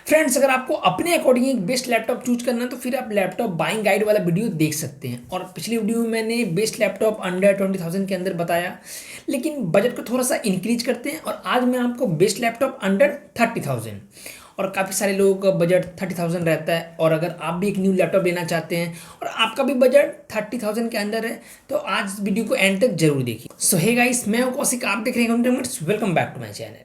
Friends, अगर आपको अपने अकॉर्डिंग एक बेस्ट लैपटॉप चूज करना है तो फिर आप लैपटॉप बाइंग गाइड वाला वीडियो देख सकते हैं। और पिछली वीडियो में मैंने बेस्ट लैपटॉप अंडर 20,000 के अंदर बताया, लेकिन बजट को थोड़ा सा इंक्रीज करते हैं और आज मैं आपको बेस्ट लैपटॉप अंडर 30,000। और काफ़ी सारे लोगों का बजट 30,000 रहता है, और अगर आप भी एक न्यू लैपटॉप लेना चाहते हैं और आपका भी बजट 30,000 के अंदर है तो आज वीडियो को एंड तक जरूर देखिए। सो हे गाइस, मैं हूं कौशिक, आप देख रहे हैं welcome back to my channel.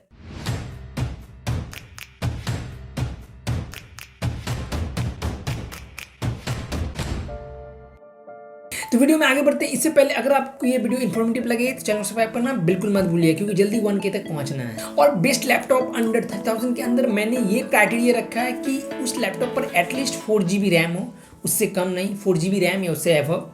तो वीडियो में आगे बढ़ते हैं इससे पहले अगर आपको ये वीडियो इन्फॉर्मेटिव लगे तो चैनल सब्सक्राइब करना बिल्कुल मत भूलिए, क्योंकि जल्दी 1K तक पहुंचना है। और बेस्ट लैपटॉप अंडर 30,000 के अंदर मैंने ये क्राइटेरिया रखा है कि उस लैपटॉप पर एटलीस्ट 4GB रैम हो, उससे कम नहीं, 4GB रैम या उससे एबव।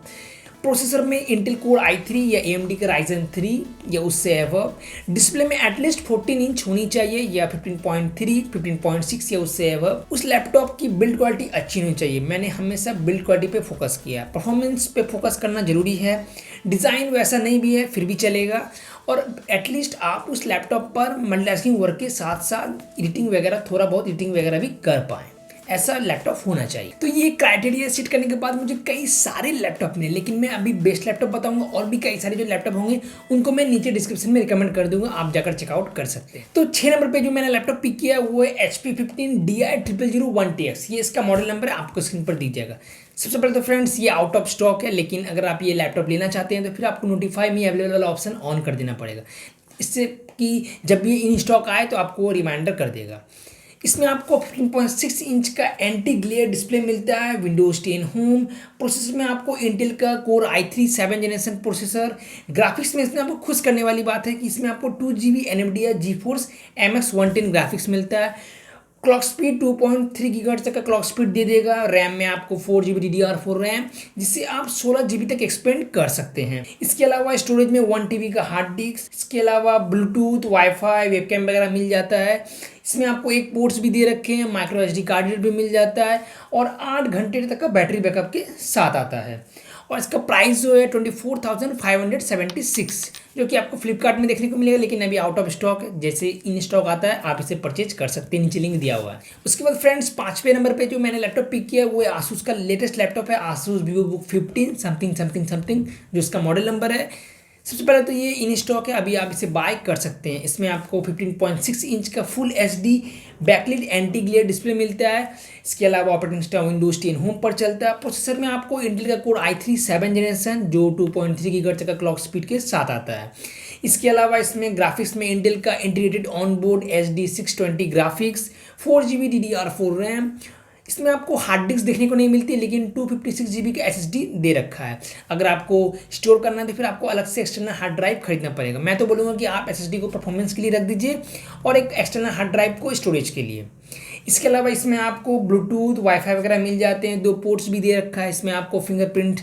प्रोसेसर में इंटेल कोर i3 या AMD का Ryzen 3 या उससे एबव। डिस्प्ले में एटलीस्ट 14 इंच होनी चाहिए या 15.3, 15.6 या उससे एबव। उस लैपटॉप की बिल्ड क्वालिटी अच्छी होनी चाहिए। मैंने हमेशा बिल्ड क्वालिटी पे फोकस किया, परफॉर्मेंस पे फोकस करना जरूरी है। डिज़ाइन वैसा नहीं भी है फिर भी चलेगा। और एटलीस्ट आप उस लैपटॉप पर मल्टीटास्किंग वर्क के साथ साथ एडिटिंग वगैरह, थोड़ा बहुत एडिटिंग वगैरह भी कर पाएँ, ऐसा लैपटॉप होना चाहिए। तो ये क्राइटेरिया सेट करने के बाद मुझे कई सारे लैपटॉप मिले, लेकिन मैं अभी बेस्ट लैपटॉप बताऊंगा और भी कई सारे जो लैपटॉप होंगे उनको मैं नीचे डिस्क्रिप्शन में रिकमेंड कर दूंगा, आप जाकर चेकआउट कर सकते हैं। तो 6 नंबर पे जो मैंने लैपटॉप पिक किया वो है HP 15 DI0001TX। ये इसका मॉडल नंबर है, आपको स्क्रीन पर दीजिएगा। सबसे पहले तो फ्रेंड्स ये आउट ऑफ स्टॉक है, लेकिन अगर आप ये लैपटॉप लेना चाहते हैं तो फिर आपको नोटिफाई मी अवेलेबल वाला ऑप्शन ऑन कर देना पड़ेगा, इससे कि जब ये इन स्टॉक आए तो आपको रिमाइंडर कर देगा। इसमें आपको 15.6 इंच का एंटी ग्लेयर डिस्प्ले मिलता है, विंडोज 10 होम। प्रोसेसर में आपको इंटेल का core i3 7 generation processor. Graphics में इसमें आपको खुश करने वाली बात है कि इसमें आपको 2GB NVIDIA GeForce MX 110 graphics मिलता है। क्लॉक स्पीड 2.3 गीगाहर्ट्ज तक का क्लॉक स्पीड दे देगा। रैम में आपको 4GB DDR4 रैम, जिससे आप 16GB तक एक्सपेंड कर सकते हैं। इसके अलावा स्टोरेज में 1TB का हार्ड डिस्क, इसके अलावा ब्लूटूथ, वाईफाई, वेबकैम वगैरह मिल जाता है। इसमें आपको एक पोर्ट्स भी दे रखे हैं, माइक्रो SD कार्ड रीडर भी मिल जाता है और 8 घंटे तक का बैटरी बैकअप के साथ आता है। और इसका प्राइस जो है 24,576, जो कि आपको फ्लिपकार्ट में देखने को मिलेगा, लेकिन अभी आउट ऑफ स्टॉक है। जैसे इन स्टॉक आता है आप इसे परचेज कर सकते हैं, नीचे लिंक दिया हुआ है। उसके बाद फ्रेंड्स 5वें नंबर पे जो मैंने लैपटॉप पिक किया वो है आसूस का लेटेस्ट लैपटॉप है, Asus VivoBook 15 something something something, जो इसका मॉडल नंबर है। सबसे पहले तो ये इन स्टॉक है, अभी आप इसे बाय कर सकते हैं। इसमें आपको 15.6 इंच का full HD backlit anti glare display मिलता है। इसके अलावा ऑपरेटिंग सिस्टम विंडोज 10 होम पर चलता है। प्रोसेसर में आपको इंटेल का कोर i3 7 जनरेशन जो 2.3 गीगाहर्ट्ज का क्लॉक स्पीड के साथ आता है। इसके अलावा इसमें ग्राफिक्स में इंटेल का integrated onboard HD 620 graphics, 4GB DDR4 RAM. इसमें आपको हार्ड डिस्क देखने को नहीं मिलती, लेकिन 256GB का SSD दे रखा है। अगर आपको स्टोर करना है तो फिर आपको अलग से एक्सटर्नल हार्ड ड्राइव खरीदना पड़ेगा। मैं तो बोलूँगा कि आप SSD को परफॉर्मेंस के लिए रख दीजिए और एक एक्सटर्नल हार्ड ड्राइव को स्टोरेज के लिए। इसके अलावा इसमें आपको ब्लूटूथ, वाईफाई वगैरह मिल जाते हैं। 2 पोर्ट्स भी दे रखा है। इसमें आपको फिंगरप्रिंट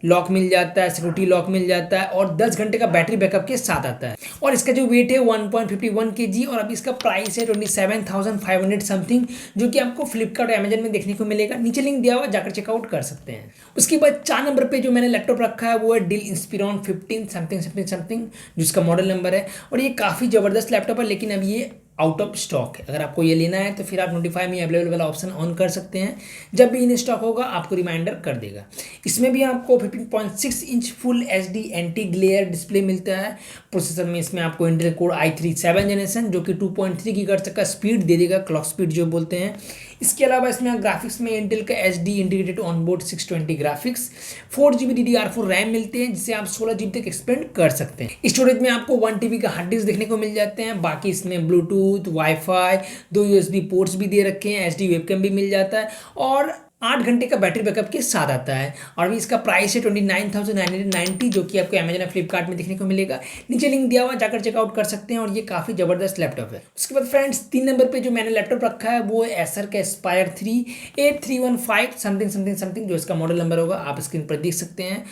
लॉक मिल जाता है, सिक्योरिटी लॉक मिल जाता है और 10 घंटे का बैटरी बैकअप के साथ आता है। और इसका जो वेट है 1.51 kg और अभी इसका प्राइस है 27,500 समथिंग, जो कि आपको फ्लिपकार्ट और अमेजन में देखने को मिलेगा। नीचे लिंक दिया हुआ, जाकर चेकआउट कर सकते हैं। उसके बाद 4 नंबर पे जो मैंने लैपटॉप रखा है वो है Dell Inspiron 15 something something something, जिसका मॉडल नंबर है। और ये काफ़ी ज़बरदस्त लैपटॉप है, लेकिन अब ये आउट ऑफ स्टॉक है। अगर आपको ये लेना है तो फिर आप नोटिफाई में अवेलेबल वाला ऑप्शन ऑन कर सकते हैं, जब भी इन स्टॉक होगा आपको रिमाइंडर कर देगा। इसमें भी आपको 15.6 inch full HD anti glare display मिलता है। प्रोसेसर में इसमें आपको इंटेल कोर i3 7 जनरेशन जो कि 2.3 गीगाहर्ट्ज तक का स्पीड दे देगा, क्लॉक स्पीड जो बोलते हैं। इसके अलावा इसमें ग्राफिक्स में इंटेल का HD integrated onboard 620 graphics, 4GB DDR4 RAM मिलते हैं, जिससे आप 16GB तक एक्सपेंड कर सकते हैं। स्टोरेज में आपको 1TB का हार्ड डिस्क देखने को मिल जाते हैं। बाकी इसमें ब्लूटूथ, वाईफाई, 2 USB पोर्ट्स भी दे रखे हैं, SD वेबकैम भी मिल जाता है और 8 घंटे का बैटरी बैकअप के साथ आता है। और अभी इसका प्राइस है 29,990, जो कि आपको अमेजन और फ्लिपकार्ट में देखने को मिलेगा। नीचे लिंक दिया हुआ, जाकर चेकआउट कर सकते हैं और ये काफ़ी ज़बरदस्त लैपटॉप है। उसके बाद फ्रेंड्स 3 नंबर पे जो मैंने लैपटॉप रखा है वो है एसर का एस्पायर 3 8315 समथिंग समथिंग समथिंग, जो इसका मॉडल नंबर होगा आप स्क्रीन पर देख सकते हैं।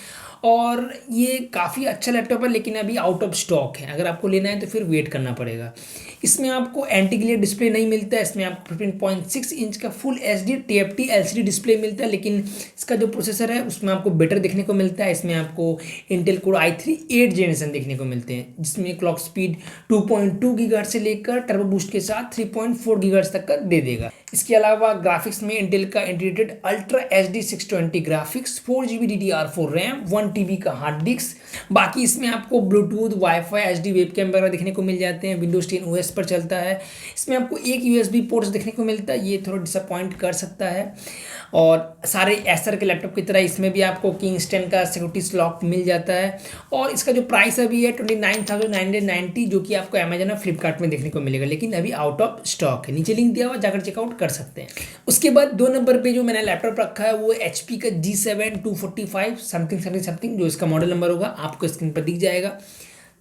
और ये काफ़ी अच्छा लैपटॉप है, लेकिन अभी आउट ऑफ स्टॉक है। अगर आपको लेना है तो फिर वेट करना पड़ेगा। इसमें आपको एंटी ग्लेयर डिस्प्ले नहीं मिलता है। इसमें आपको 15.6 इंच का full HD TFT LCD display मिलता है, लेकिन इसका जो प्रोसेसर है उसमें आपको बेटर देखने को मिलता है। इसमें आपको इंटेल कोर i3 8 जनरेशन देखने को मिलते हैं, जिसमें क्लॉक स्पीड 2.2 गीगाहर्ट्ज से लेकर टर्बो बूस्ट के साथ 3.4 गीगाहर्ट्ज तक का दे देगा। इसके अलावा ग्राफिक्स में इंटेल का integrated ultra HD 620 graphics, 4GB DDR4 RAM, 1 TB का हार्ड डिस्क। बाकी इसमें आपको ब्लूटूथ, वाईफाई, HD वेबकैम वगैरह देखने को मिल जाते हैं। विंडोज 10 OS पर चलता है। इसमें आपको एक USB पोर्ट्स देखने को मिलता है, ये थोड़ा डिसअपॉइंट कर सकता है। और सारे एसर के लैपटॉप की तरह इसमें भी आपको किंगस्टन का सिक्योरिटी लॉक मिल जाता है। और इसका जो प्राइस अभी है 29,990, जो कि आपको अमेजन और फ्लिपकार्ट में देखने को मिलेगा, लेकिन अभी आउट ऑफ स्टॉक है। नीचे लिंक दिया हुआ, जाकर चेकआउट कर सकते हैं। उसके बाद 2 नंबर पे जो मैंने लैपटॉप रखा है वो HP का G7 245 समथिंग, जो इसका मॉडल नंबर होगा आपको स्क्रीन पर दिख जाएगा।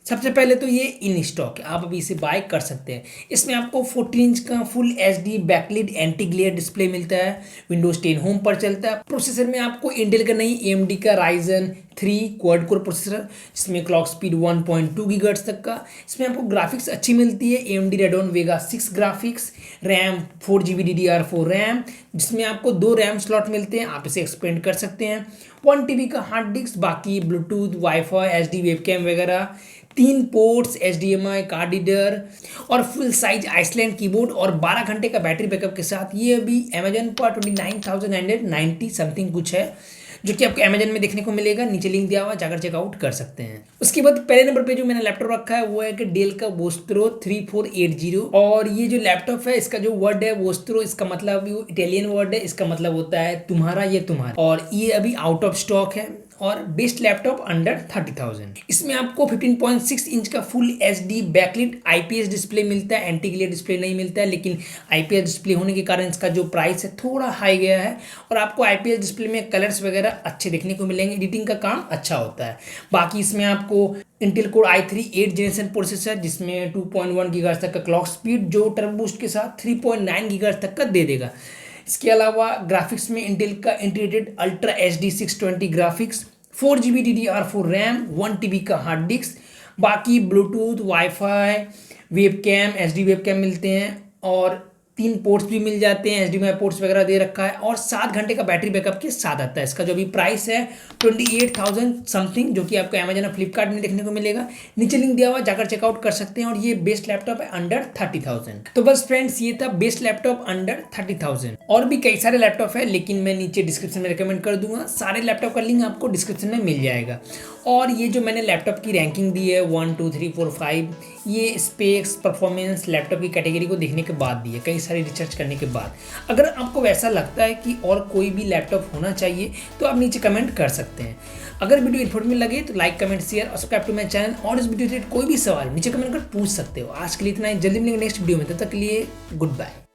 सबसे पहले तो ये इन स्टॉक है, आप अभी इसे बाय कर सकते हैं। इसमें आपको 14 इंच का full HD backlit anti glare display मिलता है। विंडोज 10 होम पर चलता है। प्रोसेसर में आपको इंटेल का नहीं AMD का Ryzen 3 क्वाड कोर प्रोसेसर, जिसमें क्लॉक स्पीड 1.2 गीगाहर्ट्ज तक का। इसमें आपको ग्राफिक्स अच्छी मिलती है, AMD Radeon Vega 6 graphics, RAM 4GB DDR4 RAM, जिसमें आपको 2 रैम स्लॉट मिलते हैं, आप इसे एक्सपेंड कर सकते हैं। 1 TB का हार्ड डिस्क, बाकी ब्लूटूथ, वाईफाई, HD वेबकैम वगैरह, 3 पोर्ट्स, HDMI, कार्ड रीडर और फुल साइज आइसलैंड कीबोर्ड और 12 घंटे का बैटरी बैकअप के साथ ये अभी अमेजन पर 29,990 समथिंग कुछ है, जो कि आपको अमेजन में देखने को मिलेगा। नीचे लिंक दिया हुआ, जाकर चेकआउट कर सकते हैं। उसके बाद पहले नंबर पे जो मैंने लैपटॉप रखा है वो है कि डेल का वोस्त्रो 3480। और ये जो लैपटॉप है, इसका जो वर्ड है वोस्त्रो, इसका मतलब इटालियन वर्ड है। इसका मतलब होता है तुम्हारा, ये तुम्हारा। और ये अभी आउट ऑफ स्टॉक है और बेस्ट लैपटॉप अंडर 30,000। इसमें आपको 15.6 इंच का full HD backlit IPS display मिलता है, एंटी ग्लेयर डिस्प्ले नहीं मिलता है, लेकिन IPS डिस्प्ले होने के कारण इसका जो प्राइस है थोड़ा हाई गया है। और आपको IPS डिस्प्ले में कलर्स वगैरह अच्छे देखने को मिलेंगे, एडिटिंग का काम अच्छा होता है। बाकी इसमें आपको Intel core i3 8 generation processor, जिसमें 2.1 गीगाहर्ट्ज तक का क्लॉक स्पीड, जो टर्बो बूस्ट के साथ 3.9 गीगाहर्ट्ज तक का दे देगा। इसके अलावा ग्राफिक्स में इंटेल का integrated ultra HD 620 graphics, 4GB DDR4 RAM, 1 TB का हार्ड डिस्क। बाकी Bluetooth, wifi, webcam, HD webcam मिलते हैं और 3 पोर्ट्स भी मिल जाते हैं, HDMI पोर्ट्स वगैरह दे रखा है और 7 घंटे का बैटरी बैकअप के साथ आता है। इसका जो भी प्राइस है 28,000 समथिंग, जो कि आपको अमेजन और फ्लिपकार्ट में देखने को मिलेगा। नीचे लिंक दिया हुआ, जाकर चेकआउट कर सकते हैं। और ये बेस्ट लैपटॉप है अंडर 30,000। तो बस फ्रेंड्स, ये था बेस्ट लैपटॉप अंडर 30,000। और भी कई सारे लैपटॉप है, लेकिन मैं नीचे डिस्क्रिप्शन में रिकमेंड कर दूंगा। सारे लैपटॉप का लिंक आपको डिस्क्रिप्शन में मिल जाएगा। और ये जो मैंने लैपटॉप की रैंकिंग दी है 1 2 3 4 5, ये स्पेक्स, परफॉर्मेंस, लैपटॉप की कैटेगरी को देखने के बाद दी है, कई सारी रिसर्च करने के बाद। अगर आपको वैसा लगता है कि और कोई भी लैपटॉप होना चाहिए तो आप नीचे कमेंट कर सकते हैं। अगर वीडियो इन्फॉर्मेटिव लगे तो लाइक, कमेंट, शेयर और सब्सक्राइब टू माय चैनल। और इस वीडियो से कोई भी सवाल नीचे कमेंट कर पूछ सकते हो। आज के लिए इतना ही, जल्दी मिलेंगे नेक्स्ट वीडियो में। तब तक के लिए गुड बाय।